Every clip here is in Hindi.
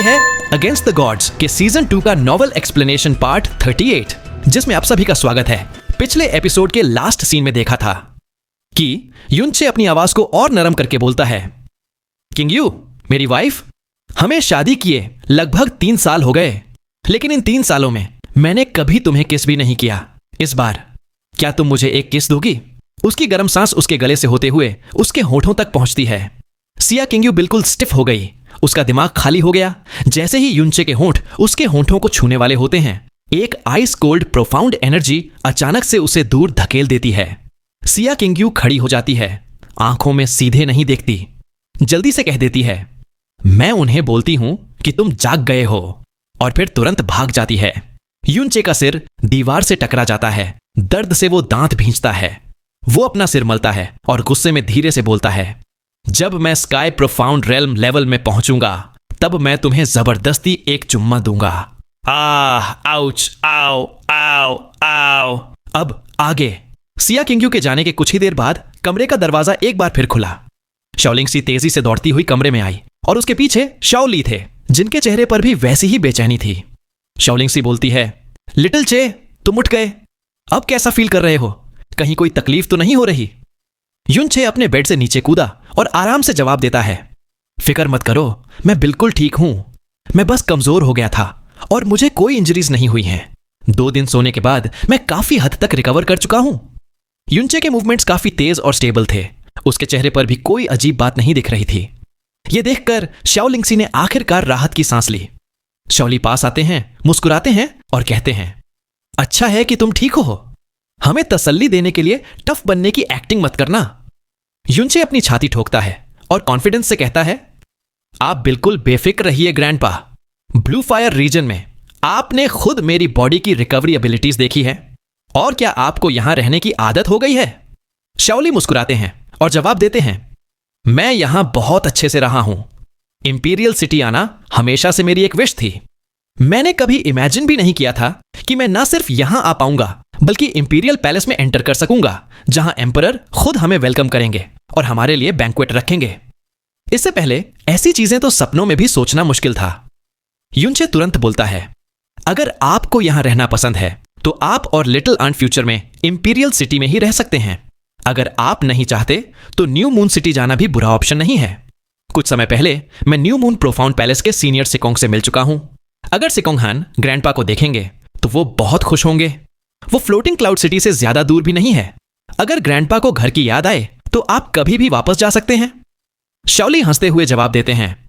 है अगेंस्ट द गॉड्स के सीजन 2 का नॉवल एक्सप्लेनेशन पार्ट 38, जिसमें आप सभी का स्वागत है। पिछले एपिसोड के लास्ट सीन में देखा था कि युनचे अपनी आवाज को और नरम करके बोलता है, किंग यू, मेरी वाइफ, हमें शादी किए लगभग 3 साल हो गए, लेकिन इन 3 सालों में मैंने कभी तुम्हें किस भी नहीं किया। इस बार क्या तुम मुझे एक किस दोगी? उसकी गर्म सांस उसके गले से होते हुए उसके होठों तक पहुंचती है। सिया किंग्यू बिल्कुल स्टिफ हो गई, उसका दिमाग खाली हो गया। जैसे ही युनचे के होंठ उसके होठों को छूने वाले होते हैं, एक आइस कोल्ड प्रोफाउंड एनर्जी अचानक से उसे दूर धकेल देती है। सिया किंग्यू खड़ी हो जाती है, आंखों में सीधे नहीं देखती, जल्दी से कह देती है, मैं उन्हें बोलती हूं कि तुम जाग गए हो, और फिर तुरंत भाग जाती है। युनचे का सिर दीवार से टकरा जाता है, दर्द से वो दांत भींचता है। वो अपना सिर मलता है और गुस्से में धीरे से बोलता है, जब मैं स्काई प्रोफाउंड रेल्म लेवल में पहुंचूंगा तब मैं तुम्हें जबरदस्ती एक चुम्मा दूंगा। आउच, आओ आओ आओ। अब आगे। सिया किंग्यू के जाने के कुछ ही देर बाद कमरे का दरवाजा एक बार फिर खुला। शाओलिंगसी तेजी से दौड़ती हुई कमरे में आई और उसके पीछे शाओली थे, जिनके चेहरे पर भी वैसी ही बेचैनी थी। शाओलिंगसी बोलती है, लिटिल चे, तुम उठ गए, अब कैसा फील कर रहे हो? कहीं कोई तकलीफ तो नहीं हो रही? युनचे अपने बेड से नीचे कूदा और आराम से जवाब देता है, फिक्र मत करो, मैं बिल्कुल ठीक हूं। मैं बस कमजोर हो गया था और मुझे कोई इंजरीज नहीं हुई हैं। 2 दिन सोने के बाद मैं काफी हद तक रिकवर कर चुका हूं। युनचे के मूवमेंट्स काफी तेज और स्टेबल थे, उसके चेहरे पर भी कोई अजीब बात नहीं दिख रही थी। यह देखकर शाओलिंगसी ने आखिरकार राहत की सांस ली। शाओली पास आते हैं, मुस्कुराते हैं और कहते हैं, अच्छा है कि तुम ठीक हो। हमें तसल्ली देने के लिए टफ बनने की एक्टिंग मत करना। युनचे अपनी छाती ठोकता है और कॉन्फिडेंस से कहता है, आप बिल्कुल बेफिक्र रहिए ग्रैंडपा। ब्लू फायर रीजन में आपने खुद मेरी बॉडी की रिकवरी एबिलिटीज देखी है, और क्या आपको यहां रहने की आदत हो गई है? शाओली मुस्कुराते हैं और जवाब देते हैं, मैं यहां बहुत अच्छे से रहा हूं। इंपीरियल सिटी आना हमेशा से मेरी एक विश थी। मैंने कभी इमेजिन भी नहीं किया था कि मैं ना सिर्फ यहां आ पाऊंगा बल्कि इंपीरियल पैलेस में एंटर कर सकूंगा, जहां एम्परर खुद हमें वेलकम करेंगे और हमारे लिए बैंक्वेट रखेंगे। इससे पहले ऐसी चीजें तो सपनों में भी सोचना मुश्किल था। युनचे तुरंत बोलता है, अगर आपको यहां रहना पसंद है तो आप और लिटिल आंट फ्यूचर में इंपीरियल सिटी में ही रह सकते हैं। अगर आप नहीं चाहते तो न्यू मून सिटी जाना भी बुरा ऑप्शन नहीं है। कुछ समय पहले मैं न्यू मून प्रोफाउंड पैलेस के सीनियर सिकोंग से मिल चुका हूं। अगर सिकोंग हान ग्रैंडपा को देखेंगे तो वो बहुत खुश होंगे। वो फ्लोटिंग क्लाउड सिटी से ज्यादा दूर भी नहीं है। अगर ग्रैंडपा को घर की याद आए तो आप कभी भी वापस जा सकते हैं। शाओली हंसते हुए जवाब देते हैं,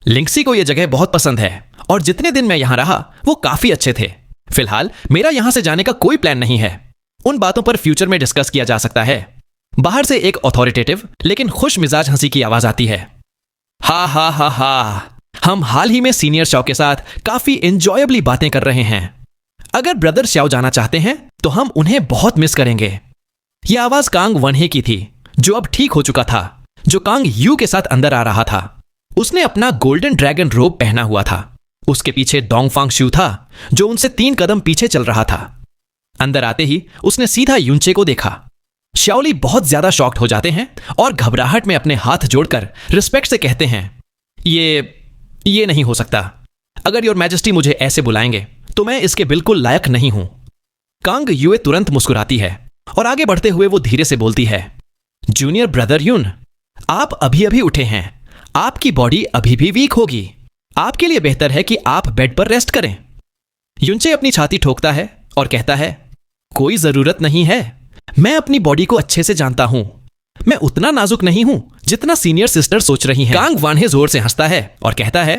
लिंक्सी को यह जगह बहुत पसंद है और जितने दिन मैं यहां रहा वो काफी अच्छे थे। फिलहाल मेरा यहां से जाने का कोई प्लान नहीं है। उन बातों पर फ्यूचर में डिस्कस किया जा सकता है। बाहर से एक अथॉरिटेटिव लेकिन खुश मिजाज हंसी की आवाज आती है, हा हा हा हा, हम हाल ही में सीनियर शाओ के साथ काफी इंजॉयबली बातें कर रहे हैं। अगर ब्रदर शाओ जाना चाहते हैं तो हम उन्हें बहुत मिस करेंगे। यह आवाज कांग वनहे की थी, जो अब ठीक हो चुका था, जो कांग यू के साथ अंदर आ रहा था। उसने अपना गोल्डन ड्रैगन रोब पहना हुआ था। उसके पीछे डोंगफांग शू था, जो उनसे 3 कदम पीछे चल रहा था। अंदर आते ही उसने सीधा युनचे को देखा। शाओली बहुत ज्यादा शॉक्ड हो जाते हैं और घबराहट में अपने हाथ जोड़कर रिस्पेक्ट से कहते हैं, ये नहीं हो सकता। अगर योर मैजेस्टी मुझे ऐसे बुलाएंगे तो मैं इसके बिल्कुल लायक नहीं हूं। कांग युए तुरंत मुस्कुराती है और आगे बढ़ते हुए वो धीरे से बोलती है, जूनियर ब्रदर युन, आप अभी अभी उठे हैं, आपकी बॉडी अभी भी वीक होगी। आपके लिए बेहतर है कि आप बेड पर रेस्ट करें। युनचे अपनी छाती ठोकता है और कहता है, कोई जरूरत नहीं है, मैं अपनी बॉडी को अच्छे से जानता हूं। मैं उतना नाजुक नहीं हूं जितना सीनियर सिस्टर सोच रही हैं। कांग वानहे जोर से हंसता है और कहता है,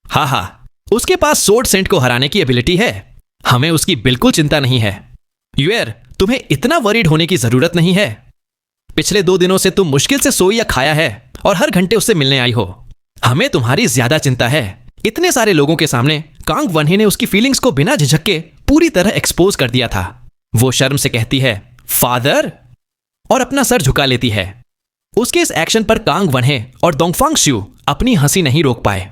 हा, उसके पास सोर्ड सेंट को हराने की एबिलिटी है, हमें उसकी बिल्कुल चिंता नहीं है। युएर, तुम्हें इतना वरीड होने की जरूरत नहीं है। पिछले 2 दिनों से तुम मुश्किल से सोई या खाया है और हर घंटे उससे मिलने आई हो। हमें तुम्हारी ज्यादा चिंता है। इतने सारे लोगों के सामने कांग वनहे ने उसकी फीलिंग्स को बिना झिझक के पूरी तरह एक्सपोज कर दिया था। वो शर्म से कहती है, फादर, और अपना सर झुका लेती है। उसके इस एक्शन पर कांग वनहे और डोंगफांग शू अपनी हंसी नहीं रोक पाए।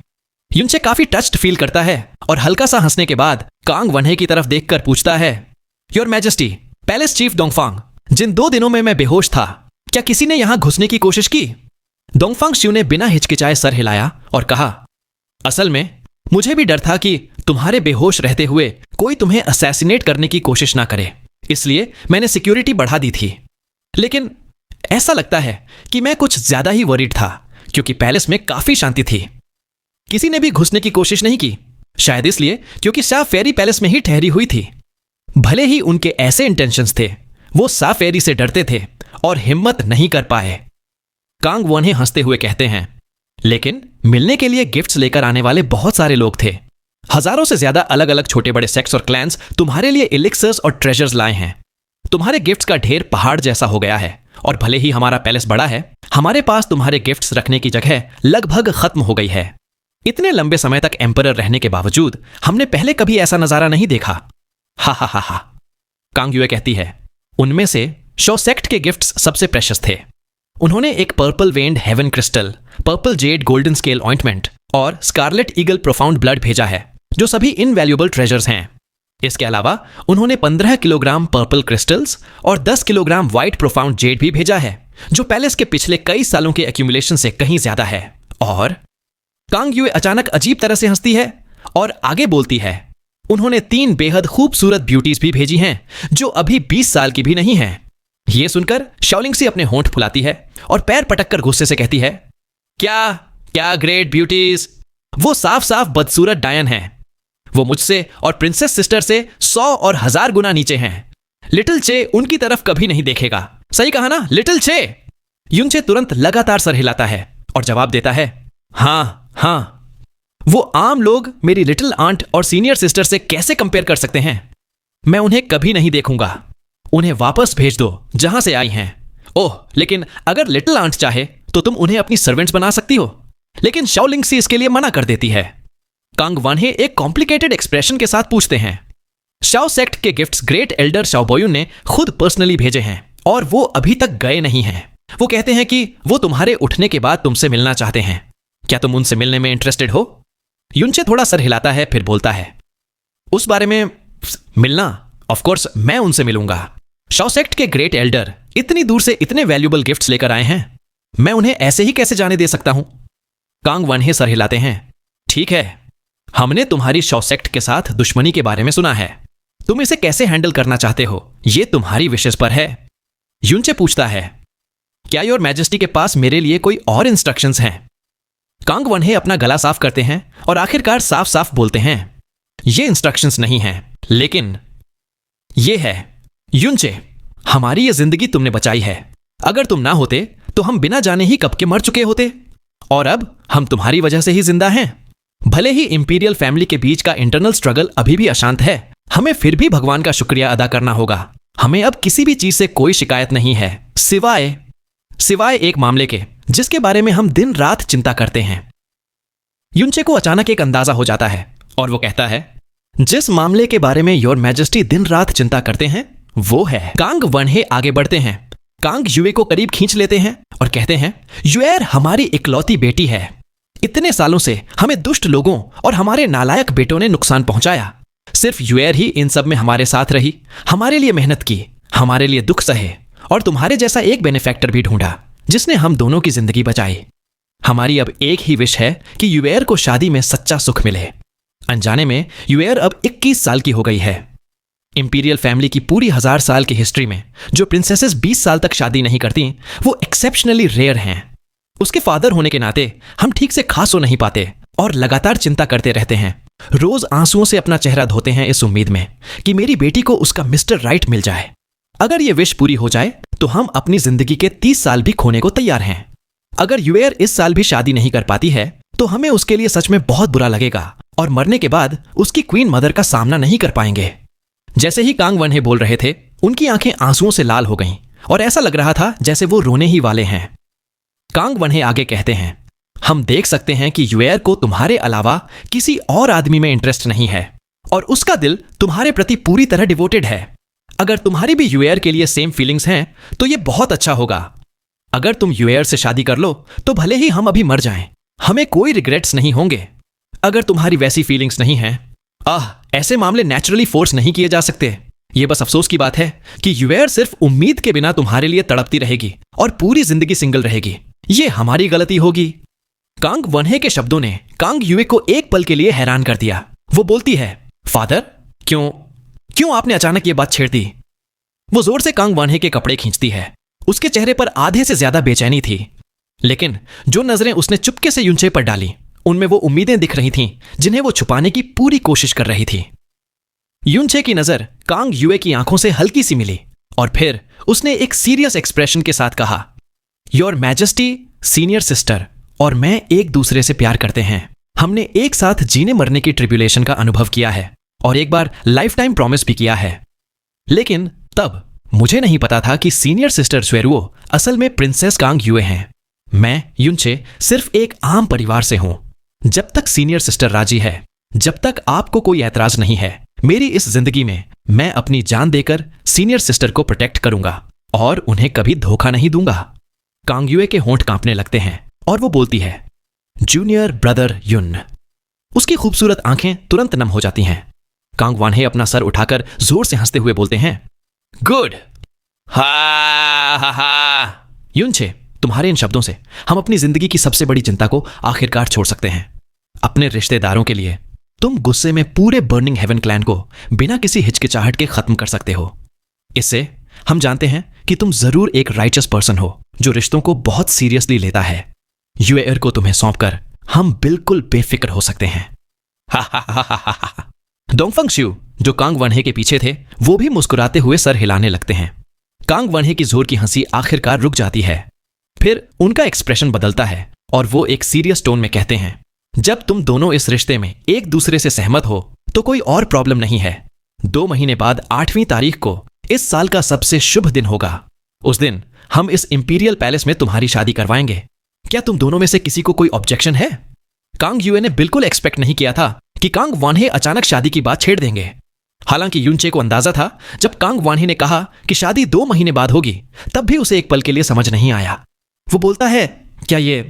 युनचे काफी टच्ड फील करता है और हल्का सा हंसने के बाद कांग वनहे की तरफ देखकर पूछता है, योर मैजेस्टी, पैलेस चीफ डोंगफांग, जिन 2 दिनों में मैं बेहोश था, क्या किसी ने यहां घुसने की कोशिश की? डोंगफांग शू ने बिना हिचकिचाए सर हिलाया और कहा, असल में मुझे भी डर था कि तुम्हारे बेहोश रहते हुए कोई तुम्हें असैसिनेट करने की कोशिश ना करे, इसलिए मैंने सिक्योरिटी बढ़ा दी थी। लेकिन ऐसा लगता है कि मैं कुछ ज्यादा ही वरीड था, क्योंकि पैलेस में काफी शांति थी। किसी ने भी घुसने की कोशिश नहीं की, शायद इसलिए क्योंकि शाह फेरी पैलेस में ही ठहरी हुई थी। भले ही उनके ऐसे इंटेंशंस थे, वो शाह फेरी से डरते थे और हिम्मत नहीं कर पाए। कांग वनहे हंसते हुए कहते हैं, लेकिन मिलने के लिए गिफ्ट्स लेकर आने वाले बहुत सारे लोग थे। हजारों से ज्यादा अलग अलग छोटे बड़े सेक्ट्स और क्लैंस तुम्हारे लिए एलिक्सर्स और ट्रेजर्स लाए हैं। तुम्हारे गिफ्ट्स का ढेर पहाड़ जैसा हो गया है, और भले ही हमारा पैलेस बड़ा है, हमारे पास तुम्हारे गिफ्ट्स रखने की जगह लगभग खत्म हो गई है। इतने लंबे समय तक एम्परर रहने के बावजूद हमने पहले कभी ऐसा नजारा नहीं देखा। हा हा हा हा। कांग युए कहती है, उनमें से शो सेक्ट के गिफ्ट्स सबसे प्रेशियस थे। उन्होंने एक purple wind heaven crystal, purple jade golden scale ointment और स्कारलेट ईगल प्रोफाउंड ब्लड भेजा है, जो सभी इनवैल्यूएबल ट्रेजर्स हैं। इसके अलावा उन्होंने 15 किलोग्राम पर्पल क्रिस्टल्स और 10 किलोग्राम व्हाइट प्रोफाउंड जेड भी भेजा है, जो पैलेस के पिछले कई सालों के एक्यूमुलेशन से कहीं ज्यादा है। और कांग युए अचानक अजीब तरह से हंसती है और आगे बोलती है, उन्होंने 3 बेहद खूबसूरत ब्यूटीज भी भेजी हैं, जो अभी 20 साल की भी नहीं हैं। यह सुनकर शाओलिंगसी अपने होंठ फुलाती है और पैर पटककर गुस्से से कहती है, क्या क्या ग्रेट ब्यूटीज। वो साफ साफ बदसूरत डायन है। वो मुझसे और प्रिंसेस सिस्टर से 100 और 1000 गुना नीचे हैं। लिटिल चे उनकी तरफ कभी नहीं देखेगा। सही कहा ना लिटिल चे? युनचे तुरंत लगातार सर हिलाता है और जवाब देता है, हाँ हाँ। वो आम लोग मेरी लिटिल आंट और सीनियर सिस्टर से कैसे कंपेयर कर सकते हैं? मैं उन्हें कभी नहीं देखूंगा। उन्हें वापस भेज दो जहां से आई हैं। ओह, लेकिन अगर लिटिल आंट चाहे तो तुम उन्हें अपनी सर्वेंट्स बना सकती हो। लेकिन शाओलिंगसी इसके लिए मना कर देती है। कांग वनहे एक कॉम्प्लिकेटेड एक्सप्रेशन के साथ पूछते हैं, शाओ सेक्ट के गिफ्ट्स ग्रेट एल्डर शाओ बोयुन ने खुद पर्सनली भेजे हैं और वो अभी तक गए नहीं हैं। वो कहते हैं कि वो तुम्हारे उठने के बाद तुमसे मिलना चाहते हैं। क्या तुम उनसे मिलने में इंटरेस्टेड हो? युनचे थोड़ा सर हिलाता है, फिर बोलता है, उस बारे में मिलना? ऑफ कोर्स मैं उनसे मिलूंगा। शाओ सेक्ट के ग्रेट एल्डर इतनी दूर से इतने वैल्यूएबल गिफ्ट्स लेकर आए हैं, मैं उन्हें ऐसे ही कैसे जाने दे सकता हूं? कांग वनहे सर हिलाते हैं, ठीक है, हमने तुम्हारी शाओ सेक्ट के साथ दुश्मनी के बारे में सुना है। तुम इसे कैसे हैंडल करना चाहते हो, यह तुम्हारी विशेष पर है। युनचे पूछता है, क्या योर मैजेस्टी के पास मेरे लिए कोई और इंस्ट्रक्शंस हैं? कांग वनहे अपना गला साफ करते हैं और आखिरकार साफ साफ बोलते हैं, ये इंस्ट्रक्शंस नहीं हैं, लेकिन ये है, युनचे, हमारी ये जिंदगी तुमने बचाई है। अगर तुम ना होते तो हम बिना जाने ही कब के मर चुके होते, और अब हम तुम्हारी वजह से ही जिंदा हैं। भले ही इंपीरियल फैमिली के बीच का इंटरनल स्ट्रगल अभी भी अशांत है, हमें फिर भी भगवान का शुक्रिया अदा करना होगा। हमें अब किसी भी चीज से कोई शिकायत नहीं है, सिवाय एक मामले के जिसके बारे में हम दिन रात चिंता करते हैं। युनचे को अचानक एक अंदाजा हो जाता है और वो कहता है, जिस मामले के बारे में योर मैजेस्टी दिन रात चिंता करते हैं वो है। कांग वनहे आगे बढ़ते हैं, कांग युए को करीब खींच लेते हैं और कहते हैं, युएर हमारी इकलौती बेटी है। इतने सालों से हमें दुष्ट लोगों और हमारे नालायक बेटों ने नुकसान पहुंचाया। सिर्फ युएर ही इन सब में हमारे साथ रही, हमारे लिए मेहनत की, हमारे लिए दुख सहे और तुम्हारे जैसा एक बेनिफैक्टर भी ढूंढा जिसने हम दोनों की जिंदगी बचाई। हमारी अब एक ही विश है कि युएर को शादी में सच्चा सुख मिले। अनजाने में युएर अब 21 साल की हो गई है। इंपीरियल फैमिली की पूरी 1000 साल की हिस्ट्री में जो प्रिंसेसेस 20 साल तक शादी नहीं करती, वो एक्सेप्शनली रेयर हैं। उसके फादर होने के नाते हम ठीक से खा सो नहीं पाते और लगातार चिंता करते रहते हैं। रोज आंसुओं से अपना चेहरा धोते हैं इस उम्मीद में कि मेरी बेटी को उसका मिस्टर राइट मिल जाए। अगर ये विश पूरी हो जाए तो हम अपनी जिंदगी के 30 साल भी खोने को तैयार हैं। अगर युएर इस साल भी शादी नहीं कर पाती है तो हमें उसके लिए सच में बहुत बुरा लगेगा और मरने के बाद उसकी क्वीन मदर का सामना नहीं कर पाएंगे। जैसे ही कांग वनहे बोल रहे थे, उनकी आंखें आंसुओं से लाल हो गईं और ऐसा लग रहा था जैसे वो रोने ही वाले हैं। कांग वनहे आगे कहते हैं, हम देख सकते हैं कि युएर को तुम्हारे अलावा किसी और आदमी में इंटरेस्ट नहीं है और उसका दिल तुम्हारे प्रति पूरी तरह डिवोटेड है। अगर तुम्हारी भी युएर के लिए सेम फीलिंग्स हैं तो ये बहुत अच्छा होगा। अगर तुम युएर से शादी कर लो तो भले ही हम अभी मर जाएं, हमें कोई रिग्रेट्स नहीं होंगे। अगर तुम्हारी वैसी फीलिंग्स नहीं हैं, ऐसे मामले नेचुरली फोर्स नहीं किए जा सकते। ये बस अफसोस की बात है कि युएर सिर्फ उम्मीद के बिना तुम्हारे लिए तड़पती रहेगी और पूरी जिंदगी सिंगल रहेगी। ये हमारी गलती होगी। कांग वनहे के शब्दों ने कांग युए को एक पल के लिए हैरान कर दिया। वो बोलती है, फादर, क्यों आपने अचानक ये बात छेड़ दी? वो जोर से कांग वानहे के कपड़े खींचती है। उसके चेहरे पर आधे से ज्यादा बेचैनी थी, लेकिन जो नजरें उसने चुपके से युनचे पर डाली उनमें वो उम्मीदें दिख रही थीं जिन्हें वो छुपाने की पूरी कोशिश कर रही थी। युनचे की नजर कांग युए की आंखों से हल्की सी मिली और फिर उसने एक सीरियस एक्सप्रेशन के साथ कहा, योर मैजेस्टी, सीनियर सिस्टर और मैं एक दूसरे से प्यार करते हैं। हमने एक साथ जीने मरने की ट्रिब्यूलेशन का अनुभव किया है और एक बार लाइफ टाइम प्रॉमिस भी किया है। लेकिन तब मुझे नहीं पता था कि सीनियर सिस्टर स्वेरुओ असल में प्रिंसेस कांग युए हैं। मैं युनचे सिर्फ एक आम परिवार से हूं। जब तक सीनियर सिस्टर राजी है, जब तक आपको कोई ऐतराज नहीं है, मेरी इस जिंदगी में मैं अपनी जान देकर सीनियर सिस्टर को प्रोटेक्ट करूंगा और उन्हें कभी धोखा नहीं दूंगा। कांग युए के होंठ कांपने लगते हैं और वो बोलती है, जूनियर ब्रदर युन। उसकी खूबसूरत आंखें तुरंत नम हो जाती हैं। कांग वानहे अपना सर उठाकर जोर से हंसते हुए बोलते हैं, गुड, हा हा हा। युनचे, तुम्हारे इन शब्दों से हम अपनी जिंदगी की सबसे बड़ी चिंता को आखिरकार छोड़ सकते हैं। अपने रिश्तेदारों के लिए तुम गुस्से में पूरे बर्निंग हेवन क्लैन को बिना किसी हिचकिचाहट के खत्म कर सकते हो। इससे हम जानते हैं कि तुम जरूर एक राइचस पर्सन हो जो रिश्तों को बहुत सीरियसली लेता है। युएयर को तुम्हें सौंपकर हम बिल्कुल बेफिक्र हो सकते हैं। हा हा हा हा हा। डोंगफंग श्यू, जो कांग वनहे के पीछे थे, वो भी मुस्कुराते हुए सर हिलाने लगते हैं। कांग वनहे की जोर की हंसी आखिरकार रुक जाती है। फिर उनका एक्सप्रेशन बदलता है और वो एक सीरियस टोन में कहते हैं, जब तुम दोनों इस रिश्ते में एक दूसरे से सहमत हो तो कोई और प्रॉब्लम नहीं है। 2 महीने बाद 8वीं तारीख को इस साल का सबसे शुभ दिन होगा। उस दिन हम इस इंपीरियल पैलेस में तुम्हारी शादी करवाएंगे। क्या तुम दोनों में से किसी को कोई ऑब्जेक्शन है? कांग युए ने बिल्कुल एक्सपेक्ट नहीं किया था कि कांग वानहे अचानक शादी की बात छेड़ देंगे। हालांकि युनचे को अंदाजा था, जब कांग वानहे ने कहा कि शादी 2 महीने बाद होगी, तब भी उसे एक पल के लिए समझ नहीं आया। वो बोलता है, क्या ये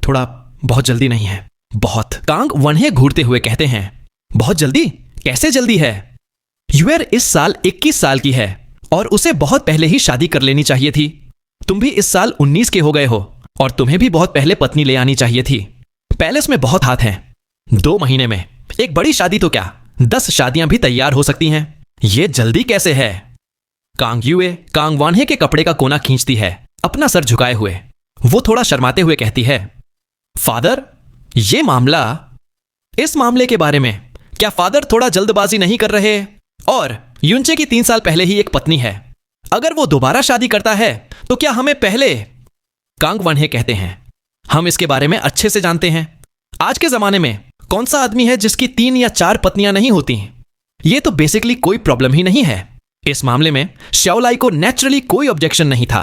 थोड़ा बहुत जल्दी नहीं है? बहुत। कांग वनहे घूरते हुए कहते हैं, बहुत जल्दी? कैसे जल्दी है? युएर इस साल 21 साल की है और उसे बहुत पहले ही शादी कर लेनी चाहिए थी। तुम भी इस साल 19 के हो गए हो और तुम्हें भी बहुत पहले पत्नी ले आनी चाहिए थी। पैलेस में बहुत हाथ हैं। 2 महीने में एक बड़ी शादी तो क्या, 10 शादियां भी तैयार हो सकती हैं। ये जल्दी कैसे है? कांग युए कांग वानहे के कपड़े का कोना खींचती है, अपना सर झुकाए हुए। वो थोड़ा शर्माते हुए कहती है, फादर, ये मामला, इस मामले के बारे में क्या फादर थोड़ा जल्दबाजी नहीं कर रहे? और युनचे की 3 साल पहले ही एक पत्नी है। अगर वो दोबारा शादी करता है तो क्या हमें पहले? कांग वनहे कहते हैं, हम इसके बारे में अच्छे से जानते हैं। आज के जमाने में कौन सा आदमी है जिसकी 3 या 4 पत्नियां नहीं होती? ये तो बेसिकली कोई प्रॉब्लम ही नहीं है। इस मामले में शाओलाई को नेचुरली कोई ऑब्जेक्शन नहीं था।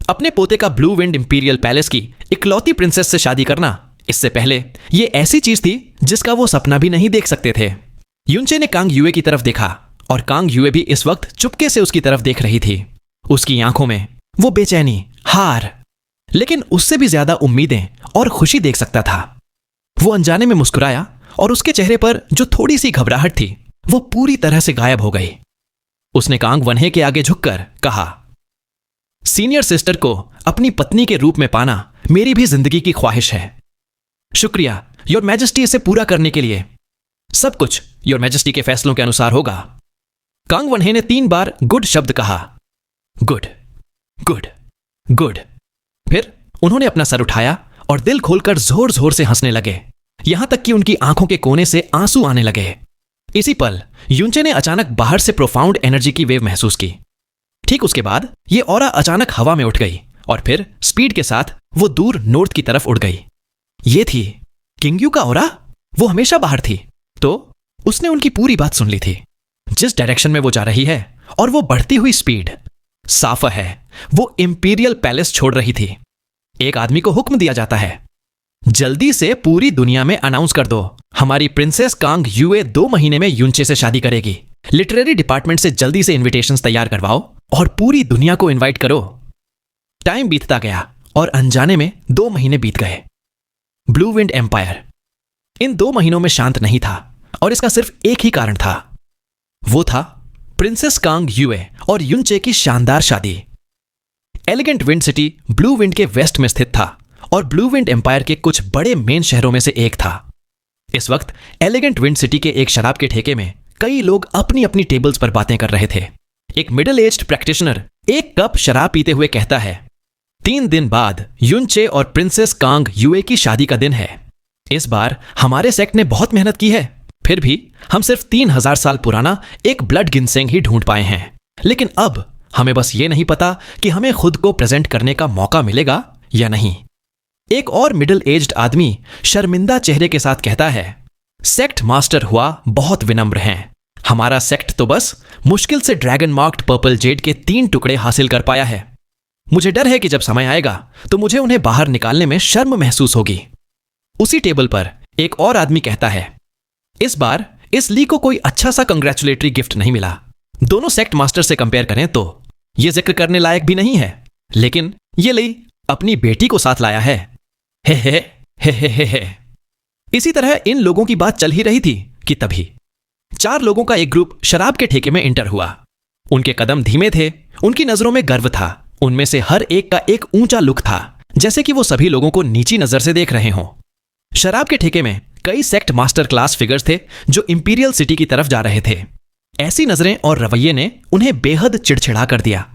अपने पोते का ब्लू विंड इंपीरियल पैलेस की इकलौती प्रिंसेस से शादी करना, इससे पहले ये ऐसी चीज थी जिसका वो सपना भी नहीं देख सकते थे। युनचे ने कांग युए की तरफ देखा और कांग युए भी इस वक्त चुपके से उसकी तरफ देख रही थी। उसकी आंखों में वो बेचैनी, हार, लेकिन उससे भी ज्यादा उम्मीदें और खुशी देख सकता था। वो अनजाने में मुस्कुराया और उसके चेहरे पर जो थोड़ी सी घबराहट थी वो पूरी तरह से गायब हो गई। उसने कांग वनहे के आगे झुककर कहा, सीनियर सिस्टर को अपनी पत्नी के रूप में पाना मेरी भी जिंदगी की ख्वाहिश है। शुक्रिया योर मैजेस्टी इसे पूरा करने के लिए। सब कुछ योर मैजेस्टी के फैसलों के अनुसार होगा। कांग वनहे ने 3 बार गुड शब्द कहा। Good, good, good. फिर उन्होंने अपना सर उठाया और दिल खोलकर जोर जोर से हंसने लगे, यहां तक कि उनकी आंखों के कोने से आंसू आने लगे। इसी पल युनचे ने अचानक बाहर से प्रोफाउंड एनर्जी की वेव महसूस की। ठीक उसके बाद ये ऑरा अचानक हवा में उठ गई और फिर स्पीड के साथ वो दूर नॉर्थ की तरफ उड़ गई। ये थी किंग यू का ऑरा। वो हमेशा बाहर थी, तो उसने उनकी पूरी बात सुन ली थी। जिस डायरेक्शन में वो जा रही है और वो बढ़ती हुई स्पीड, साफ है वो इंपीरियल पैलेस छोड़ रही थी। एक आदमी को हुक्म दिया जाता है, जल्दी से पूरी दुनिया में अनाउंस कर दो, हमारी प्रिंसेस कांग युए 2 महीने में युनचे से शादी करेगी। लिटरेरी डिपार्टमेंट से जल्दी से इन्विटेशंस तैयार करवाओ और पूरी दुनिया को इनवाइट करो। टाइम बीतता गया और अनजाने में 2 महीने बीत गए। ब्लू विंड एम्पायर इन 2 महीनों में शांत नहीं था और इसका सिर्फ एक ही कारण था। वो था प्रिंसेस कांग युए और युनचे की शानदार शादी। Elegant wind city blue wind के वेस्ट में स्थित था और ब्लू विंड एम्पायर के कुछ बड़े मेन शहरों में से एक था। इस वक्त एलिगेंट विंड सिटी के एक शराब के ठेके में कई लोग अपनी अपनी टेबल्स पर बातें कर रहे थे। एक मिडिल एज्ड प्रैक्टिशनर एक कप शराब पीते हुए कहता है, 3 दिन बाद युनचे और प्रिंसेस कांग युए की शादी का दिन है। इस बार हमारे सेक्ट ने बहुत मेहनत की है, फिर भी हम सिर्फ 3000 साल पुराना एक ब्लड गिनसेंग ही ढूंढ पाए हैं। लेकिन अब हमें बस ये नहीं पता कि हमें खुद को प्रेजेंट करने का मौका मिलेगा या नहीं। एक और मिडिल एज्ड आदमी शर्मिंदा चेहरे के साथ कहता है, सेक्ट मास्टर हुआ बहुत विनम्र हैं। हमारा सेक्ट तो बस मुश्किल से ड्रैगन मार्क्ड पर्पल जेड के 3 टुकड़े हासिल कर पाया है। मुझे डर है कि जब समय आएगा तो मुझे उन्हें बाहर निकालने में शर्म महसूस होगी। उसी टेबल पर एक और आदमी कहता है, इस बार इस ली को कोई अच्छा सा कंग्रेचुलेटरी गिफ्ट नहीं मिला। दोनों सेक्ट मास्टर से कंपेयर करें तो यह जिक्र करने लायक भी नहीं है, लेकिन ये ली अपनी बेटी को साथ लाया है। हे हे हे हे हे हे। इसी तरह इन लोगों की बात चल ही रही थी कि तभी 4 लोगों का एक ग्रुप शराब के ठेके में इंटर हुआ। उनके कदम धीमे थे, उनकी नजरों में गर्व था। उनमें से हर एक का एक ऊंचा लुक था, जैसे कि वो सभी लोगों को नीची नजर से देख रहे हों। शराब के ठेके में कई सेक्ट मास्टर क्लास फिगर्स थे जो इंपीरियल सिटी की तरफ जा रहे थे। ऐसी नजरें और रवैये ने उन्हें बेहद चिड़चिड़ा कर दिया।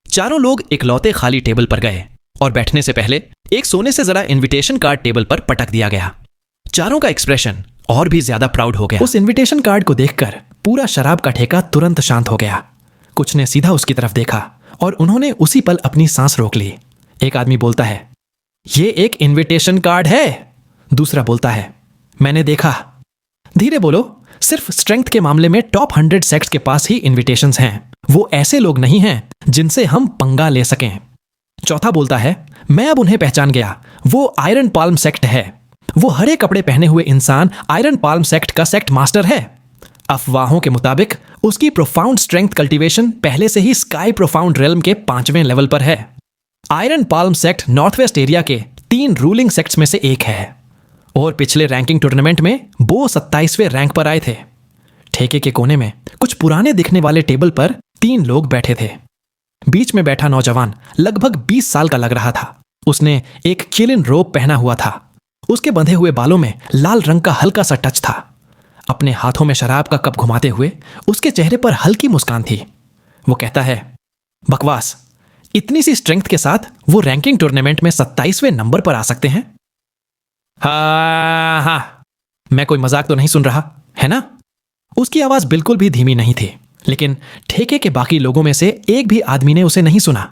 चारों लोग इकलौते खाली टेबल पर गए और बैठने से पहले एक सोने से जरा इनविटेशन कार्ड टेबल पर पटक दिया गया। चारों का एक्सप्रेशन और भी ज्यादा प्राउड हो गया। उस इनविटेशन कार्ड को देखकर पूरा शराब का ठेका तुरंत शांत हो गया। कुछ ने सीधा उसकी तरफ देखा और उन्होंने उसी पल अपनी सांस रोक ली। एक आदमी बोलता है, ये एक इनविटेशन कार्ड है। दूसरा बोलता है, मैंने देखा। धीरे बोलो, सिर्फ स्ट्रेंथ के मामले में टॉप 100 सेक्ट्स के पास ही इनविटेशंस हैं। वो ऐसे लोग नहीं हैं जिनसे हम पंगा ले सकें। चौथा बोलता है, मैं अब उन्हें पहचान गया। वो आयरन पाल्म सेक्ट है। वो हरे कपड़े पहने हुए इंसान आयरन पाल्म सेक्ट का सेक्ट मास्टर है। अफवाहों के मुताबिक उसकी प्रोफाउंड स्ट्रेंथ कल्टीवेशन पहले से ही स्काई प्रोफाउंड रेल्म के 5वें लेवल पर है। Iron palm sect north west area के 3 रूलिंग सेक्ट्स में से एक है और पिछले रैंकिंग टूर्नामेंट में वो 27वें रैंक पर आए थे। ठेके के कोने में कुछ पुराने दिखने वाले टेबल पर 3 लोग बैठे थे। बीच में बैठा नौजवान लगभग 20 साल का लग रहा था। उसने एक किलिन रोप पहना हुआ था। उसके बंधे हुए बालों में लाल रंग का हल्का सा टच था। अपने हाथों में शराब का कप घुमाते हुए उसके चेहरे पर हल्की मुस्कान थी। वो कहता है, बकवास, इतनी सी स्ट्रेंथ के साथ वो रैंकिंग टूर्नामेंट में 27वें नंबर पर आ सकते हैं। हाँ, मैं कोई मजाक तो नहीं सुन रहा, है ना? उसकी आवाज बिल्कुल भी धीमी नहीं थी, लेकिन ठेके के बाकी लोगों में से एक भी आदमी ने उसे नहीं सुना।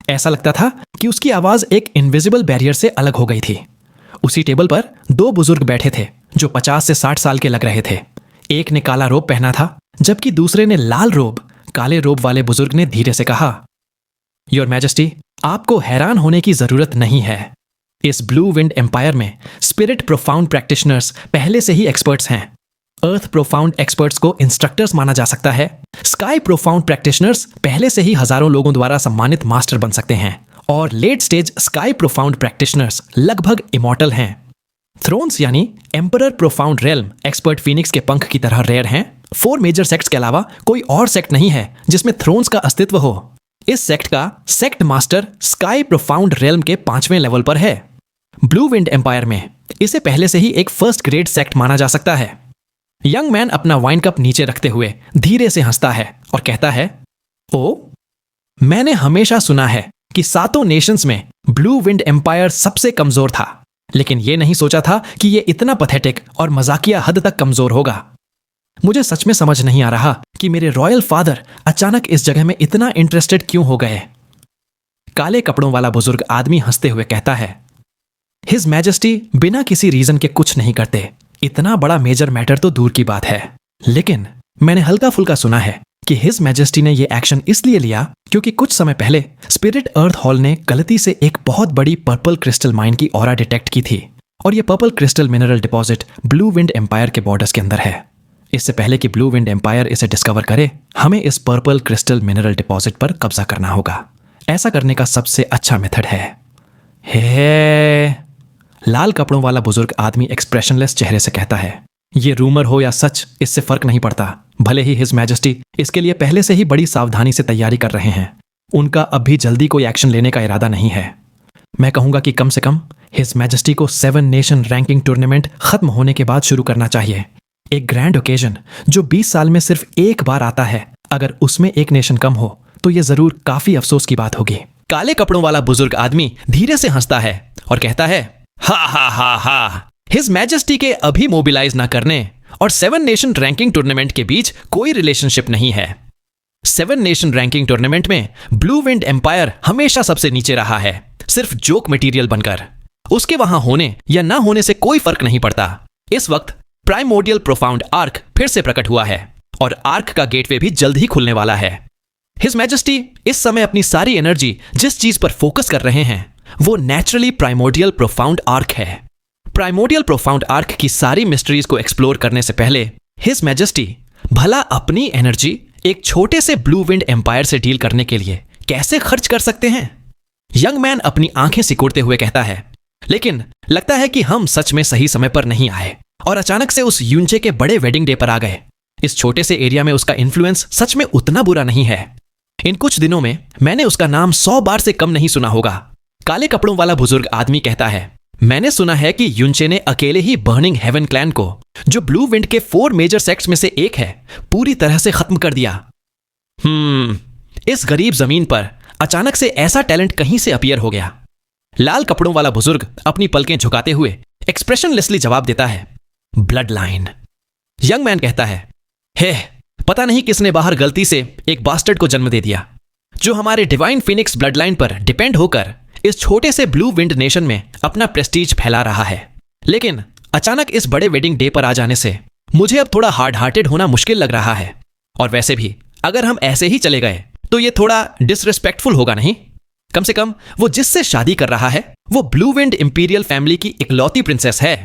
ऐसा लगता था कि उसकी आवाज एक इनविजिबल बैरियर से अलग हो गई थी। उसी टेबल पर 2 बुजुर्ग बैठे थे जो 50 से 60 साल के लग रहे थे। एक ने काला रोब पहना था, जबकि दूसरे ने लाल रोब। काले रोब वाले बुजुर्ग ने धीरे से कहा, योर मैजेस्टी, आपको हैरान होने की जरूरत नहीं है। इस ब्लू विंड एम्पायर में स्पिरिट प्रोफाउंड प्रैक्टिशनर्स पहले से ही एक्सपर्ट्स हैं। अर्थ प्रोफाउंड एक्सपर्ट्स को इंस्ट्रक्टर्स माना जा सकता है। स्काई प्रोफाउंड प्रैक्टिशनर्स पहले से ही हजारों लोगों द्वारा सम्मानित मास्टर बन सकते हैं और late stage sky profound practitioners लगभग इमॉर्टल हैं। थ्रोन्स यानी emperor profound realm expert phoenix के पंख की तरह रेयर हैं। 4 मेजर सेक्ट्स के अलावा कोई और सेक्ट नहीं है जिसमें थ्रोन्स का अस्तित्व हो। इस सेक्ट का sect master sky profound realm के 5वें लेवल पर है। ब्लू विंड एम्पायर में इसे पहले से ही एक फर्स्ट ग्रेड सेक्ट माना जा सकता है। यंग मैन अपना वाइन कप नीचे रखते हुए धीरे से हंसता है और कहता है, ओ, मैंने हमेशा सुना है कि 7 नेशंस में ब्लू विंड एम्पायर सबसे कमजोर था, लेकिन यह नहीं सोचा था कि यह इतना पथेटिक और मजाकिया हद तक कमजोर होगा। मुझे सच में समझ नहीं आ रहा कि मेरे रॉयल फादर अचानक इस जगह में इतना इंटरेस्टेड क्यों हो गए। काले कपड़ों वाला बुजुर्ग आदमी हंसते हुए कहता है, हिज मैजेस्टी बिना किसी रीजन के कुछ नहीं करते। इतना बड़ा मेजर मैटर तो दूर की बात है, लेकिन मैंने हल्का फुल्का सुना है कि हिज मैजेस्टी ने यह एक्शन इसलिए लिया क्योंकि कुछ समय पहले स्पिरिट अर्थ हॉल ने गलती से एक बहुत बड़ी पर्पल क्रिस्टल माइन की ऑरा डिटेक्ट की थी और यह purple crystal mineral deposit blue wind empire के बॉर्डर्स के अंदर है। इससे पहले कि ब्लू विंड एम्पायर इसे डिस्कवर करे, हमें इस पर्पल क्रिस्टल मिनरल डिपॉजिट पर कब्जा करना होगा। ऐसा करने का सबसे अच्छा मेथड है। हे, लाल कपड़ों वाला बुजुर्ग आदमी एक्सप्रेशनलेस चेहरे से कहता है, ये रूमर हो या सच, इससे फर्क नहीं पड़ता। भले ही हिज मैजेस्टी इसके लिए पहले से ही बड़ी सावधानी से तैयारी कर रहे हैं, उनका अब भी जल्दी कोई एक्शन लेने का इरादा नहीं है। मैं कहूंगा कि कम से कम हिज मैजेस्टी को 7 नेशन रैंकिंग टूर्नामेंट खत्म होने के बाद शुरू करना चाहिए। एक ग्रैंड ओकेजन जो 20 साल में सिर्फ एक बार आता है, अगर उसमें एक नेशन कम हो तो यह जरूर काफी अफसोस की बात होगी। काले कपड़ों वाला बुजुर्ग आदमी धीरे से हंसता है और कहता है, हा हा हा हा, हिज मैजेस्टी के अभी मोबिलाइज ना करने और 7 नेशन रैंकिंग टूर्नामेंट के बीच कोई रिलेशनशिप नहीं है। 7 नेशन रैंकिंग टूर्नामेंट में ब्लू विंड एम्पायर हमेशा सबसे नीचे रहा है, सिर्फ जोक मटेरियल बनकर। उसके वहां होने या ना होने से कोई फर्क नहीं पड़ता। इस वक्त प्राइमोर्डियल प्रोफाउंड आर्क फिर से प्रकट हुआ है और आर्क का गेटवे भी जल्द ही खुलने वाला है। हिज मैजेस्टी इस समय अपनी सारी एनर्जी जिस चीज पर फोकस कर रहे हैं वो नेचुरली प्राइमोर्डियल प्रोफाउंड आर्क है। प्राइमोर्डियल प्रोफाउंड आर्क की सारी मिस्ट्रीज को एक्सप्लोर करने से पहले हिज मैजेस्टी भला अपनी एनर्जी एक छोटे से ब्लू विंड एम्पायर से डील करने के लिए कैसे खर्च कर सकते हैं? यंग मैन अपनी आंखें सिकोड़ते हुए कहता है, लेकिन लगता है कि हम सच में सही समय पर नहीं आए और अचानक से उस यूंचे के बड़े वेडिंग डे पर आ गए। इस छोटे से एरिया में उसका इन्फ्लुएंस सच में उतना बुरा नहीं है। इन कुछ दिनों में मैंने उसका नाम 100 बार से कम नहीं सुना होगा। काले कपड़ों वाला बुजुर्ग आदमी कहता है, मैंने सुना है कि यूंचे ने अकेले ही बर्निंग हेवन क्लैन को, जो ब्लू विंड के 4 मेजर सेक्ट्स में से एक है, पूरी तरह से खत्म कर दिया। इस गरीब जमीन पर अचानक से ऐसा टैलेंट कहीं से अपीयर हो गया। लाल कपड़ों वाला बुजुर्ग अपनी पलकें झुकाते हुए एक्सप्रेशनलेसली जवाब देता है, ब्लड लाइन। यंग मैन कहता है, हे, पता नहीं किसने बाहर गलती से एक बास्टर्ड को जन्म दे दिया, जो हमारे डिवाइन फिनिक्स ब्लड लाइन पर डिपेंड होकर इस छोटे से ब्लू विंड नेशन में अपना प्रेस्टीज फैला रहा है। लेकिन अचानक इस बड़े वेडिंग डे पर आ जाने से मुझे अब थोड़ा हार्ड हार्टेड होना मुश्किल लग रहा है। और वैसे भी अगर हम ऐसे ही चले गए तो ये थोड़ा डिसरिस्पेक्टफुल होगा नहीं? कम से कम वो जिससे शादी कर रहा है वो ब्लू विंड इंपीरियल फैमिली की इकलौती प्रिंसेस है।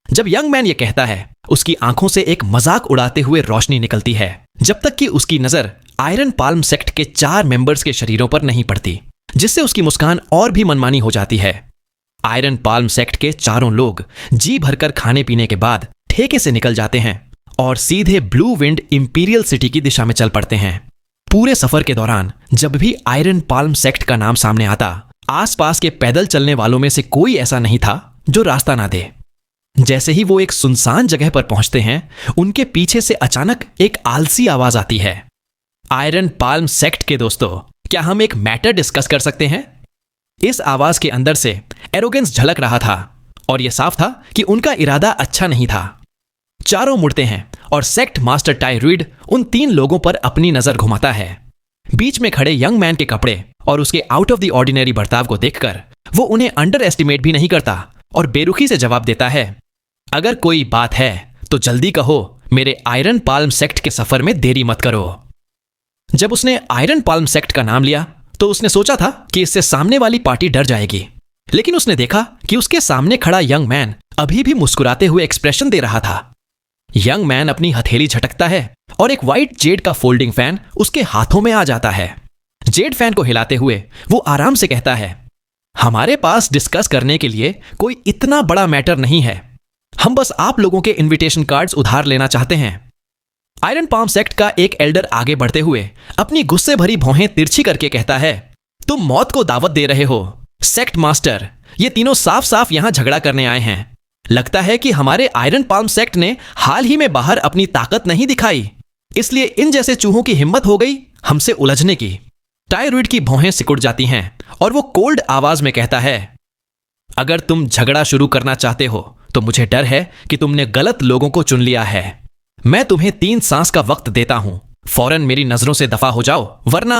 जब यंग मैन ये कहता है, उसकी आंखों से एक मजाक उड़ाते हुए रोशनी निकलती है, जब तक कि उसकी नजर आयरन पाल्म सेक्ट के 4 मेंबर्स के शरीरों पर नहीं पड़ती, जिससे उसकी मुस्कान और भी मनमानी हो जाती है। आयरन पाल्म सेक्ट के चारों लोग जी भरकर खाने पीने के बाद ठेके से निकल जाते हैं और सीधे ब्लू विंड इंपीरियल सिटी की दिशा में चल पड़ते हैं। पूरे सफर के दौरान जब भी आयरन पाल्म सेक्ट का नाम सामने आता, आसपास के पैदल चलने वालों में से कोई ऐसा नहीं था जो रास्ता ना दे। जैसे ही वो एक सुनसान जगह पर पहुंचते हैं, उनके पीछे से अचानक एक आलसी आवाज आती है। आयरन पाल्म सेक्ट के दोस्तों, क्या हम एक मैटर डिस्कस कर सकते हैं? इस आवाज के अंदर से एरोगेंस झलक रहा था और यह साफ था कि उनका इरादा अच्छा नहीं था। चारों मुड़ते हैं और सेक्ट मास्टर टायरूइड उन 3 लोगों पर अपनी नजर घुमाता है। बीच में खड़े यंग मैन के कपड़े और उसके आउट ऑफ द ऑर्डिनरी बर्ताव को देखकर वो उन्हें अंडर एस्टिमेट भी नहीं करता और बेरुखी से जवाब देता है, अगर कोई बात है तो जल्दी कहो, मेरे आयरन पाल्म सेक्ट के सफर में देरी मत करो। जब उसने आयरन पाल्म सेक्ट का नाम लिया तो उसने सोचा था कि इससे सामने वाली पार्टी डर जाएगी, लेकिन उसने देखा कि उसके सामने खड़ा यंग मैन अभी भी मुस्कुराते हुए एक्सप्रेशन दे रहा था। यंग मैन अपनी हथेली झटकता है और एक व्हाइट जेड का फोल्डिंग फैन उसके हाथों में आ जाता है। जेड फैन को हिलाते हुए वो आराम से कहता है, हमारे पास डिस्कस करने के लिए कोई इतना बड़ा मैटर नहीं है, हम बस आप लोगों के इनविटेशन कार्ड्स उधार लेना चाहते हैं। आयरन पाल्म सेक्ट का एक एल्डर आगे बढ़ते हुए अपनी गुस्से भरी भौहें तिरछी करके कहता है, तुम मौत को दावत दे रहे हो सेक्ट मास्टर। ये तीनों साफ साफ यहां झगड़ा करने आए हैं। लगता है कि हमारे आयरन पाल्म सेक्ट ने हाल ही में बाहर अपनी ताकत नहीं दिखाई, इसलिए इन जैसे चूहों की हिम्मत हो गई हमसे उलझने की। टायरूइड की भौहें सिकुड़ जाती हैं और वो कोल्ड आवाज में कहता है, अगर तुम झगड़ा शुरू करना चाहते हो तो मुझे डर है कि तुमने गलत लोगों को चुन लिया है। मैं तुम्हें 3 सांस का वक्त देता हूं, फौरन मेरी नजरों से दफा हो जाओ, वरना।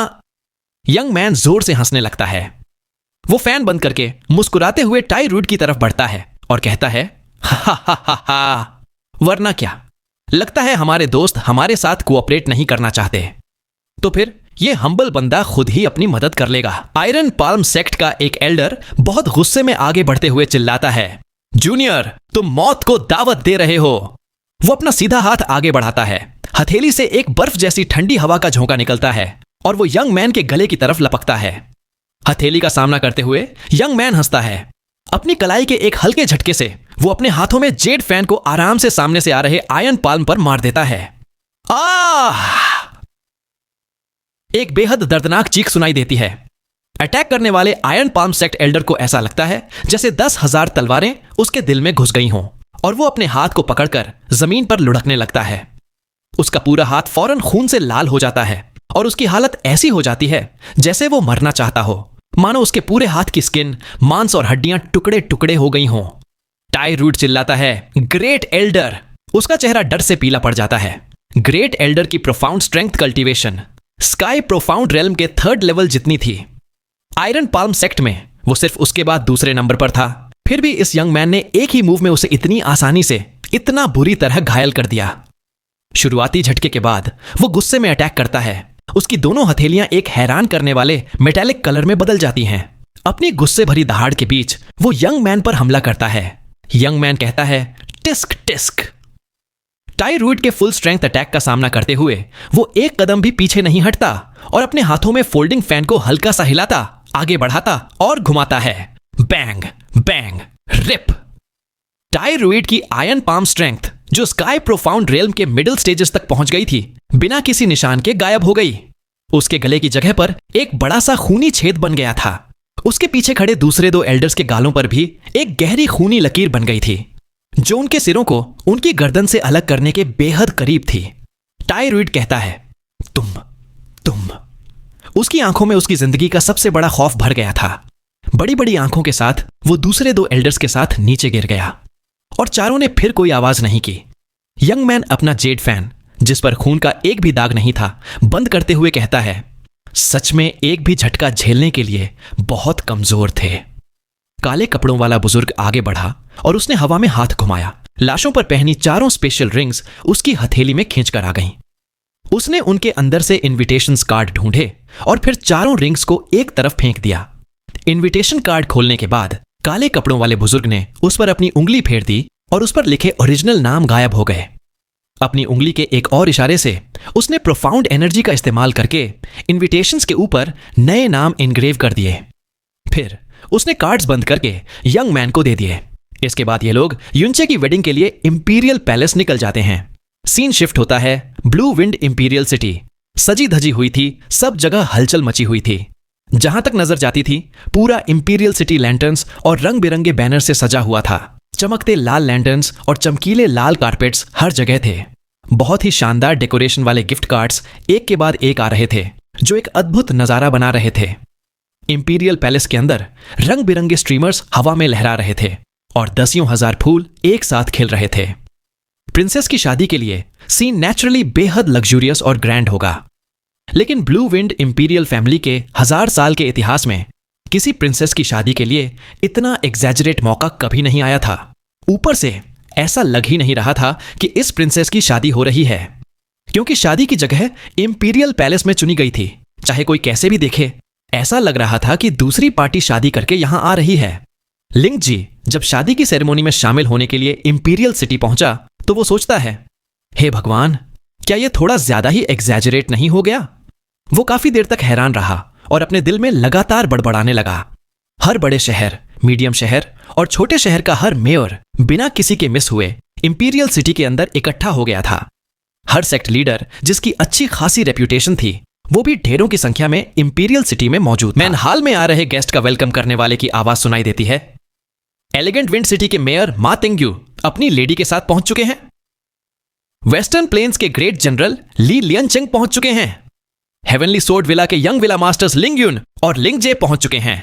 यंग मैन जोर से हंसने लगता है। वो फैन बंद करके मुस्कुराते हुए टायरूइड की तरफ बढ़ता है और कहता है, हा हा हा हा, वरना क्या? लगता है हमारे दोस्त हमारे साथ कोऑपरेट नहीं करना चाहते, तो फिर ये हम्बल बंदा खुद ही अपनी मदद कर लेगा। आयरन पाल्म सेक्ट का एक एल्डर बहुत गुस्से में आगे बढ़ते हुए चिल्लाता है, जूनियर, तुम मौत को दावत दे रहे हो। वो अपना सीधा हाथ आगे बढ़ाता है, हथेली से एक बर्फ जैसी ठंडी हवा का झोंका निकलता है और वो यंग मैन के गले की तरफ लपकता है। हथेली का सामना करते हुए यंग मैन हंसता है। अपनी कलाई के एक हल्के झटके से वो अपने हाथों में जेड फैन को आराम से सामने से आ रहे आयरन पाल्म पर मार देता है। आह! एक बेहद दर्दनाक चीख सुनाई देती है। अटैक करने वाले आयरन पाल्म सेक्ट एल्डर को ऐसा लगता है जैसे 10,000 तलवारें उसके दिल में घुस गई हों और वो अपने हाथ को पकड़कर जमीन पर लुढ़कने लगता है। उसका पूरा हाथ फौरन खून से लाल हो जाता है और उसकी हालत ऐसी हो जाती है जैसे वो मरना चाहता हो, मानो उसके पूरे हाथ की स्किन, मांस और हड्डियां टुकड़े टुकड़े हो गई हों। टाई रूट चिल्लाता है, ग्रेट एल्डर। उसका चेहरा डर से पीला पड़ जाता है। ग्रेट एल्डर की profound strength cultivation sky profound realm के 3rd लेवल जितनी थी। आयरन पाल्म सेक्ट में वो सिर्फ उसके बाद दूसरे नंबर पर था। फिर भी इस यंग मैन ने एक ही मूव में उसे इतनी आसानी से इतना बुरी तरह घायल कर दिया। शुरुआती झटके के बाद वो गुस्से में अटैक करता है। उसकी दोनों हथेलियां एक हैरान करने वाले मेटालिक कलर में बदल जाती हैं। अपनी गुस्से भरी दहाड़ के बीच वो यंग मैन पर हमला करता है। यंग मैन कहता है, टिस्क टिस्क। टाई रूट के फुल स्ट्रेंथ अटैक का सामना करते हुए वो एक कदम भी पीछे नहीं हटता और अपने हाथों में फोल्डिंग फैन को हल्का सा हिलाता, आगे बढ़ाता और घुमाता है। Bang bang rip. टाई रूट की आयरन पाल्म स्ट्रेंथ, जो स्काई प्रोफाउंड रेल्म के मिडिल स्टेजेस तक पहुंच गई थी, बिना किसी निशान के गायब हो गई। उसके गले की जगह पर एक बड़ा सा खूनी छेद बन गया था। उसके पीछे खड़े दूसरे 2 एल्डर्स के गालों पर भी एक गहरी खूनी लकीर बन गई थी, जो उनके सिरों को उनकी गर्दन से अलग करने के बेहद करीब थी। टाई रूट कहता है, तुम। उसकी आंखों में उसकी जिंदगी का सबसे बड़ा खौफ भर गया था। बड़ी बड़ी आंखों के साथ वो दूसरे 2 एल्डर्स के साथ नीचे गिर गया और चारों ने फिर कोई आवाज नहीं की। यंग मैन अपना जेड फैन, जिस पर खून का एक भी दाग नहीं था, बंद करते हुए कहता है, सच में एक भी झटका झेलने के लिए बहुत कमजोर थे। काले कपड़ों वाला बुजुर्ग आगे बढ़ा और उसने हवा में हाथ घुमाया। लाशों पर पहनी 4 स्पेशल रिंग्स उसकी हथेली में खींचकर आ गईं। उसने उनके अंदर से इनविटेशंस कार्ड ढूंढे और फिर 4 रिंग्स को एक तरफ फेंक दिया। इनविटेशन कार्ड खोलने के बाद काले कपड़ों वाले बुजुर्ग ने उस पर अपनी उंगली फेर दी और उस पर लिखे ओरिजिनल नाम गायब हो गए। अपनी उंगली के एक और इशारे से उसने प्रोफाउंड एनर्जी का इस्तेमाल करके इनविटेशंस के ऊपर नए नाम इनग्रेव कर दिए। फिर उसने कार्ड्स बंद करके यंग मैन को दे दिए। इसके बाद ये लोग युनचे की वेडिंग के लिए इंपीरियल पैलेस निकल जाते हैं। सीन शिफ्ट होता है ब्लू विंड इंपीरियल सिटी। सजी धजी हुई थी, सब जगह हलचल मची हुई थी। जहां तक नजर जाती थी पूरा इंपीरियल सिटी लैंटर्न्स और रंग बिरंगे बैनर से सजा हुआ था। चमकते लाल लैंटर्न्स और चमकीले लाल कारपेट्स हर जगह थे। बहुत ही शानदार डेकोरेशन वाले गिफ्ट कार्ड्स एक के बाद एक आ रहे थे, जो एक अद्भुत नजारा बना रहे थे। इंपीरियल पैलेस के अंदर रंग बिरंगे स्ट्रीमर्स हवा में लहरा रहे थे और दसियों हजार फूल एक साथ खिल रहे थे। प्रिंसेस की शादी के लिए सीन नेचुरली बेहद लग्जूरियस और ग्रैंड होगा, लेकिन ब्लू विंड इंपीरियल फैमिली के 1000 साल के इतिहास में किसी प्रिंसेस की शादी के लिए इतना एग्जैजरेट मौका कभी नहीं आया था। ऊपर से ऐसा लग ही नहीं रहा था कि इस प्रिंसेस की शादी हो रही है, क्योंकि शादी की जगह इंपीरियल पैलेस में चुनी गई थी। चाहे कोई कैसे भी देखे, ऐसा लग रहा था कि दूसरी पार्टी शादी करके यहां आ रही है। लिंग जी जब शादी की सेरेमनी में शामिल होने के लिए इंपीरियल सिटी पहुंचा तो वो सोचता है, हे भगवान, क्या ये थोड़ा ज्यादा ही एग्जैजरेट नहीं हो गया? वो काफी देर तक हैरान रहा और अपने दिल में लगातार बड़बड़ाने लगा। हर बड़े शहर, मीडियम शहर और छोटे शहर का हर मेयर बिना किसी के मिस हुए इंपीरियल सिटी के अंदर इकट्ठा हो गया था। हर सेक्ट लीडर जिसकी अच्छी खासी रेप्यूटेशन थी, वो भी ढेरों की संख्या में इंपीरियल सिटी में मौजूद। मैन हाल में आ रहे गेस्ट का वेलकम करने वाले की आवाज सुनाई देती है। एलिगेंट विंड सिटी के मेयर मा तिंग्यू अपनी लेडी के साथ पहुंच चुके हैं। वेस्टर्न प्लेन्स के ग्रेट जनरल ली लियनचेंग पहुंच चुके हैं। हेवनली सोर्ड विला के यंग विला मास्टर्स लिंग यून और लिंग जे पहुंच चुके हैं।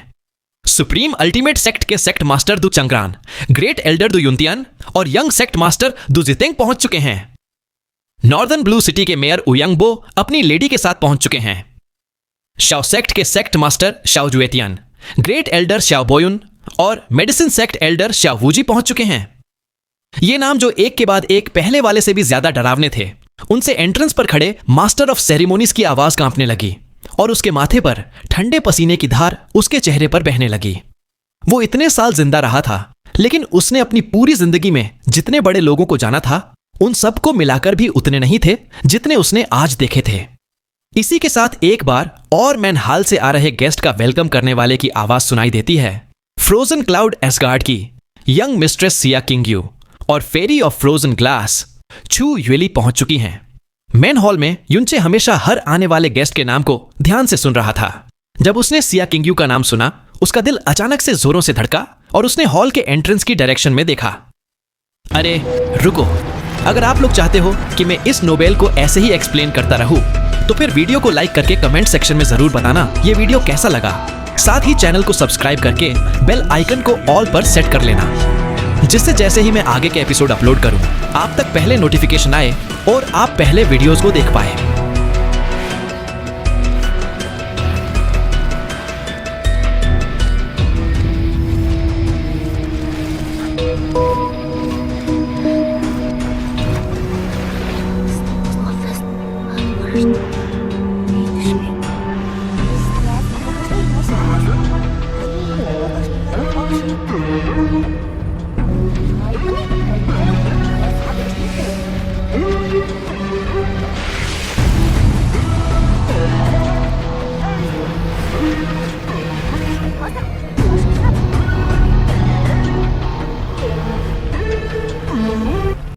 सुप्रीम अल्टीमेट सेक्ट के सेक्ट मास्टर दु चंग्रान, ग्रेट एल्डर दु युनतियन और यंग सेक्ट मास्टर दु जितेंग पहुंच चुके हैं। नॉर्दर्न ब्लू सिटी के मेयर उयांगबो अपनी लेडी के साथ पहुंच चुके हैं। शाओ सेक्ट के sect master Shao Juetian, great elder Shao Boyun और medicine sect elder Shao Wuji पहुंच चुके हैं। ये नाम जो एक के बाद एक पहले वाले से भी ज्यादा डरावने थे, उनसे एंट्रेंस पर खड़े मास्टर ऑफ सेरेमोनीज की आवाज कांपने लगी और उसके माथे पर ठंडे पसीने की धार उसके चेहरे पर बहने लगी। वो इतने साल जिंदा रहा था, लेकिन उसने अपनी पूरी जिंदगी में जितने बड़े लोगों को जाना था, उन सबको मिलाकर भी उतने नहीं थे जितने उसने आज देखे थे। इसी के साथ एक बार और मैन हाल से आ रहे गेस्ट का वेलकम करने वाले की आवाज सुनाई देती है। फ्रोजन क्लाउड एसगार्ड की यंग मिस्ट्रेस सिया किंगयू और फेरी ऑफ फ्रोजन ग्लास छू युएली पहुंच चुकी हैं। मेन हॉल में युनचे हमेशा हर आने वाले गेस्ट के नाम को ध्यान से सुन रहा था। जब उसने सिया किंगयू का नाम सुना, उसका दिल अचानक से जोरों से धड़का और उसने हॉल के एंट्रेंस की डायरेक्शन में देखा। अरे रुको, अगर आप लोग चाहते हो कि मैं इस नोबेल को ऐसे ही एक्सप्लेन करता रहूं, तो फिर वीडियो को लाइक करके कमेंट सेक्शन में जरूर बताना ये वीडियो कैसा लगा। साथ ही चैनल को सब्सक्राइब करके बेल आइकन को ऑल पर सेट कर लेना, जिससे जैसे ही मैं आगे के एपिसोड अपलोड करूं, आप तक पहले नोटिफिकेशन आए और आप पहले वीडियोस को देख पाए। First.